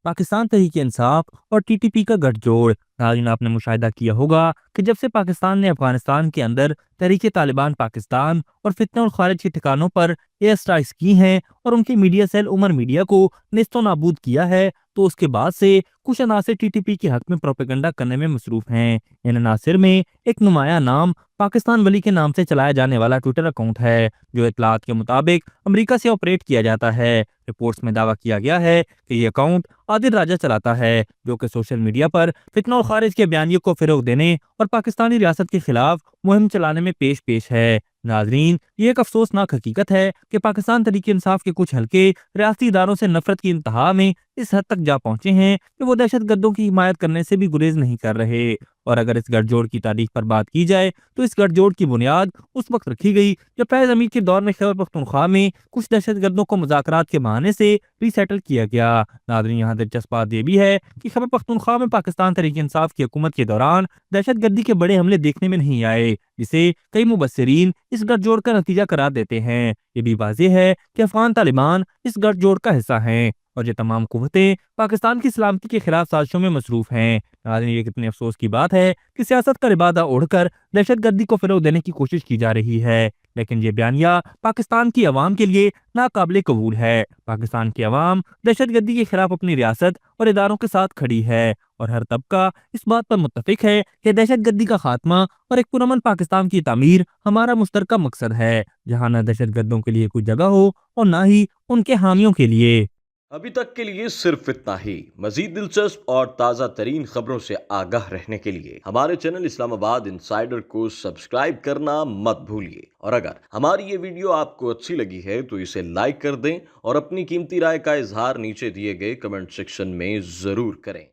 पाकिस्तान तहरीक-ए-इंसाफ और टीटीपी का गठजोड़। नाज़रीन, आपने मुशाहिदा किया होगा कि जब से पाकिस्तान ने अफगानिस्तान के अंदर तहरीक-ए-तालिबान पाकिस्तान और फितना और खारिज के ठिकानों पर एयर स्ट्राइक्स की हैं और उनकी मीडिया सेल उमर मीडिया को नेस्तो नाबूद किया है, तो उसके बाद से कुछ अनासर टीटीपी के हक में प्रोपेगेंडा करने में मसरूफ हैं। इन अनासर में एक नुमाया नाम पाकिस्तान वली के नाम से चलाया जाने वाला ट्विटर अकाउंट है, जो इतलात के मुताबिक अमेरिका से ऑपरेट किया जाता है। रिपोर्ट्स में दावा किया गया है कि ये अकाउंट आदिल राजा चलाता है, जो कि सोशल मीडिया पर फितना और खारिज के बयानियों को फिरोग देने और पाकिस्तानी रियासत के खिलाफ मुहिम चलाने में पेश पेश है। नाजरीन, ये एक अफसोसनाक हकीकत है कि पाकिस्तान तहरीक इंसाफ के कुछ हल्के रियासती इदारों से नफरत की इंतहा में इस हद तक जा पहुंचे हैं कि वो दहशत गर्दों की हिमायत करने से भी गुरेज नहीं कर रहे। और अगर इस गठजोड़ की तारीख पर बात की जाए तो इस गठजोड़ की बुनियाद उस वक्त रखी गई जब फैज अमीर के दौर में खैबर पख्तूनख्वा में कुछ दहशत गर्दों को मुज़ाकरात के बहाने से रीसेटल किया गया। नाज़रीन, यहाँ दिलचस्प बात यह भी है कि खैबर पख्तूनख्वा में पाकिस्तान तहरीक इंसाफ की हुकूमत के दौरान दहशत गर्दी के बड़े हमले देखने में नहीं आए, जिसे कई मुबस्सिरीन इस गठजोड़ का नतीजा करार देते हैं। ये भी वाज़ेह है कि अफगान तालिबान इस गठजोड़ का हिस्सा हैं और ये तमाम कुव्वतें पाकिस्तान की सलामती के खिलाफ साजिशों में मसरूफ हैं। नाज़रीन, ये कितने अफसोस की बात है कि सियासत का लिबादा ओढ़कर दहशत गर्दी को फिरोग देने की कोशिश की जा रही है, लेकिन ये बयानिया पाकिस्तान की अवाम के लिए नाकाबिले कबूल है। पाकिस्तान की अवाम दहशत गर्दी के खिलाफ अपनी रियासत और इदारों के साथ खड़ी है और हर तबका इस बात पर मुत्तफिक है कि दहशत गर्दी का खात्मा और एक पुरअमन पाकिस्तान की तामीर हमारा मुश्तरका मकसद है, जहाँ न दहशत गर्दों के लिए कोई जगह हो और न ही उनके हामियों के लिए। अभी तक के लिए सिर्फ इतना ही। मजीद दिलचस्प और ताज़ा तरीन खबरों से आगाह रहने के लिए हमारे चैनल इस्लामाबाद इंसाइडर को सब्सक्राइब करना मत भूलिए। और अगर हमारी ये वीडियो आपको अच्छी लगी है तो इसे लाइक कर दें और अपनी कीमती राय का इजहार नीचे दिए गए कमेंट सेक्शन में ज़रूर करें।